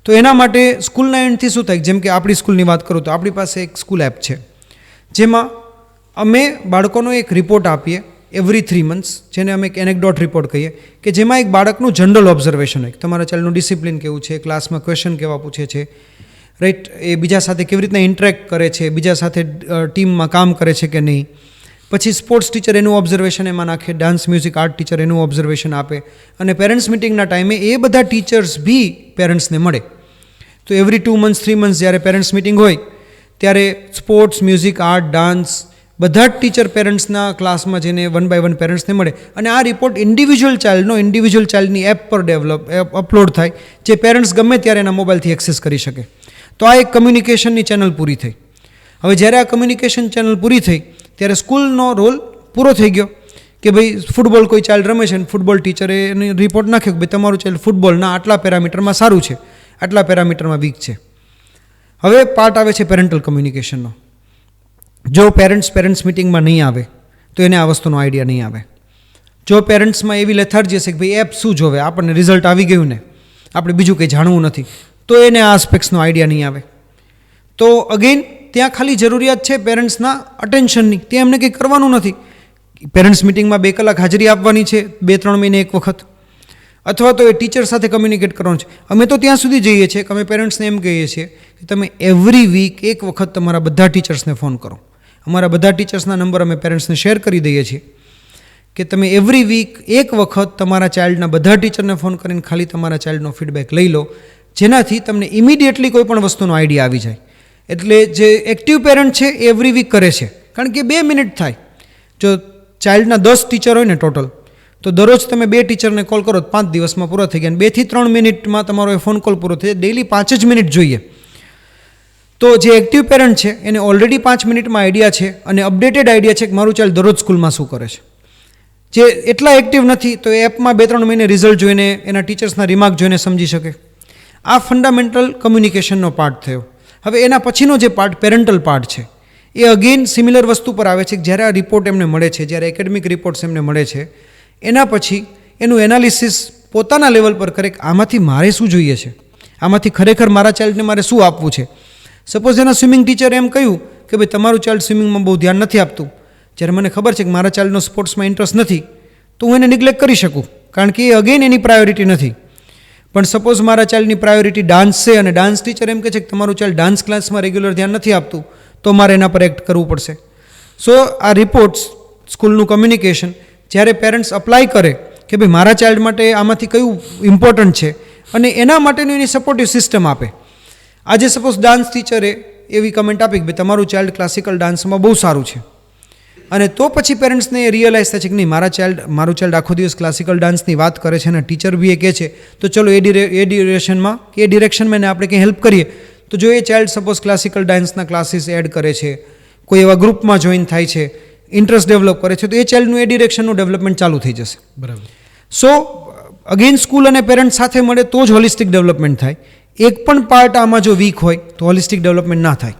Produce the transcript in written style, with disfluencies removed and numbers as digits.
તો એના માટે સ્કૂલના એન્ડથી શું થાય, જેમ કે આપણી સ્કૂલની વાત કરું તો આપણી પાસે એક સ્કૂલ એપ છે, જેમાં અમે બાળકોનો એક રિપોર્ટ આપીએ એવરી 3 months, જેને અમે એક એનેક્ડોટ રિપોર્ટ કહીએ, કે જેમાં એક બાળકનું જનરલ ઓબ્ઝર્વેશન હોય, તમારા ચાઇલ્ડનું ડિસિપ્લિન કેવું છે, ક્લાસમાં ક્વેશ્ચન કેવા પૂછે છે, રાઈટ, એ બીજા સાથે કેવી રીતના ઇન્ટરેક્ટ કરે છે, બીજા સાથે ટીમમાં કામ કરે છે કે નહીં. પછી સ્પોર્ટ્સ ટીચર એનું ઓબ્ઝર્વેશન એમાં નાખે, ડાન્સ મ્યુઝિક આર્ટ ટીચર એનું ઓબ્ઝર્વેશન આપે, અને પેરેન્ટ્સ મિટિંગના ટાઈમે એ બધા ટીચર્સ બી પેરેન્ટ્સને મળે. તો એવરી 2 months 3 months જ્યારે પેરેન્ટ્સ મિટિંગ હોય ત્યારે સ્પોર્ટ્સ, મ્યુઝિક, આર્ટ, ડાન્સ બધા જ ટીચર પેરેન્ટ્સના ક્લાસમાં જઈને 1 by 1 પેરેન્ટ્સને મળે, અને આ રિપોર્ટ ઇન્ડિવિજ્યુઅલ ચાઇલ્ડની એપ પર અપલોડ થાય, જે પેરેન્ટ્સ ગમે ત્યારે એના મોબાઈલથી એક્સેસ કરી શકે. તો આ એક કમ્યુનિકેશનની ચેનલ પૂરી થઈ. હવે જ્યારે આ કમ્યુનિકેશન ચેનલ પૂરી થઈ ત્યારે સ્કૂલનો રોલ પૂરો થઈ ગયો, કે ભાઈ ફૂટબોલ કોઈ ચાઇલ્ડ રમે છે, ફૂટબોલ ટીચરે એને રિપોર્ટ નાખ્યો કે ભાઈ તમારું ચાઇલ્ડ ફૂટબોલના આટલા પેરામીટરમાં સારું છે, આટલા પેરામીટરમાં વીક છે. હવે પાર્ટ આવે છે પેરેન્ટલ કમ્યુનિકેશનનો. જો પેરેન્ટ્સ મિટિંગમાં નહીં આવે તો એને આ વસ્તુનો આઈડિયા નહીં આવે. જો પેરેન્ટ્સમાં એવી લેથાર્જી હશે કે ભાઈ એપ શું જોવે, આપણને રિઝલ્ટ આવી ગયું ને, આપણે બીજું કંઈ જાણવું નથી, તો એને આ આસ્પેક્ટ્સનો આઈડિયા નહીં આવે. તો અગેન ત્યાં ખાલી જરૂરિયાત છે પેરેન્ટ્સના અટેન્શનની, ત્યાં એમને કંઈ કરવાનું નથી. પેરેન્ટ્સ મિટિંગમાં 2 કલાક હાજરી આપવાની છે 2-3 મહિને એક વખત, અથવા તો એ ટીચર સાથે કમ્યુનિકેટ કરવાનું છે. અમે તો ત્યાં સુધી જઈએ છીએ કે અમે પેરેન્ટ્સને એમ કહીએ છીએ કે તમે એવરી વીક એક વખત તમારા બધા ટીચર્સને ફોન કરો. અમારા બધા ટીચર્સના નંબર અમે પેરેન્ટ્સને શેર કરી દઈએ છીએ કે તમે એવરી વીક એક વખત તમારા ચાઇલ્ડના બધા ટીચરને ફોન કરીને ખાલી તમારા ચાઇલ્ડનો ફીડબેક લઈ લો, જેનાથી તમને ઇમિડિયેટલી કોઈ પણ વસ્તુનો આઈડિયા આવી જાય. એટલે જે એક્ટિવ પેરેન્ટ છે એ એવરી વીક કરે છે, કારણ કે 2 મિનિટ થાય. જો ચાઇલ્ડના 10 ટીચર હોય ને ટોટલ, તો દરરોજ તમે 2 ટીચરને કોલ કરો તો 5 દિવસમાં પૂરા થઈ ગયા, 2 થી 3 મિનિટમાં તમારો એ ફોન કોલ પૂરો થઈ જાય. ડેઈલી 5 જ મિનિટ જોઈએ. તો જે એક્ટિવ પેરેન્ટ છે એને ઓલરેડી 5 મિનિટમાં આઈડિયા છે, અને અપડેટેડ આઈડિયા છે કે મારું ચાઇલ્ડ દરરોજ સ્કૂલમાં શું કરે છે. જે એટલા એક્ટિવ નથી તો એપમાં 2-3 મહિને રિઝલ્ટ જોઈને, એના ટીચર્સના રિમાર્ક જોઈને સમજી શકે. આ ફંડામેન્ટલ કમ્યુનિકેશનનો પાર્ટ થયો. હવે એના પછીનો જે પાર્ટ પેરેન્ટલ પાર્ટ છે એ અગેન સિમિલર વસ્તુ પર આવે છે કે જ્યારે આ રિપોર્ટ એમને મળે છે, જ્યારે એકેડમિક રિપોર્ટ્સ એમને મળે છે, એના પછી એનું એનાલિસિસ પોતાના લેવલ પર કરે કે આમાંથી મારે શું જોઈએ છે, આમાંથી ખરેખર મારા ચાઇલ્ડને મારે શું આપવું છે. સપોઝ એના સ્વિમિંગ ટીચરે એમ કહ્યું કે ભાઈ તમારું ચાઇલ્ડ સ્વિમિંગમાં બહુ ધ્યાન નથી આપતું, જ્યારે મને ખબર છે કે મારા ચાઇલ્ડનો સ્પોર્ટ્સમાં ઇન્ટરેસ્ટ નથી, તો હું એને નિગ્લેક્ટ કરી શકું, કારણ કે એ અગેન એની પ્રાયોરિટી નથી. પણ સપોઝ મારા ચાઇલ્ડની પ્રાયોરિટી ડાન્સ છે, અને ડાન્સ ટીચર એમ કહે છે કે તમારું ચાઇલ્ડ ડાન્સ ક્લાસમાં રેગ્યુલર ધ્યાન નથી આપતું, તો મારે એના પર એક્ટ કરવું પડશે. સો આ રિપોર્ટ્સ, સ્કૂલનું કમ્યુનિકેશન, જ્યારે પેરેન્ટ્સ અપ્લાય કરે કે ભાઈ મારા ચાઇલ્ડ માટે આમાંથી કયું ઇમ્પોર્ટન્ટ છે, અને એના માટેની એની સપોર્ટિવ સિસ્ટમ આપે. આજે સપોઝ ડાન્સ ટીચરે એવી કમેન્ટ આપી કે ભાઈ તમારું ચાઇલ્ડ ક્લાસિકલ ડાન્સમાં બહુ સારું છે, અને તો પછી પેરેન્ટ્સને રિયલાઇઝ થાય છે કે નહીં, મારું ચાઇલ્ડ આખો દિવસ ક્લાસિકલ ડાન્સની વાત કરે છે, અને ટીચર બી એ કહે છે, તો ચલો એ ડિરેક્શનમાં એને આપણે કંઈ હેલ્પ કરીએ. તો જો એ ચાઇલ્ડ સપોઝ ક્લાસિકલ ડાન્સના ક્લાસીસ એડ કરે છે, કોઈ એવા ગ્રુપમાં જોઈન થાય છે, ઇન્ટરેસ્ટ ડેવલપ કરે છે, તો એ ચાઇલ્ડનું એ ડિરેક્શનનું ડેવલપમેન્ટ ચાલુ થઈ જશે. બરાબર. સો અગેન સ્કૂલ અને પેરેન્ટ્સ સાથે મળે તો જ હોલિસ્ટિક ડેવલપમેન્ટ થાય. એક પણ પાર્ટ આમાં જો વીક હોય તો હોલિસ્ટિક ડેવલપમેન્ટ ના થાય.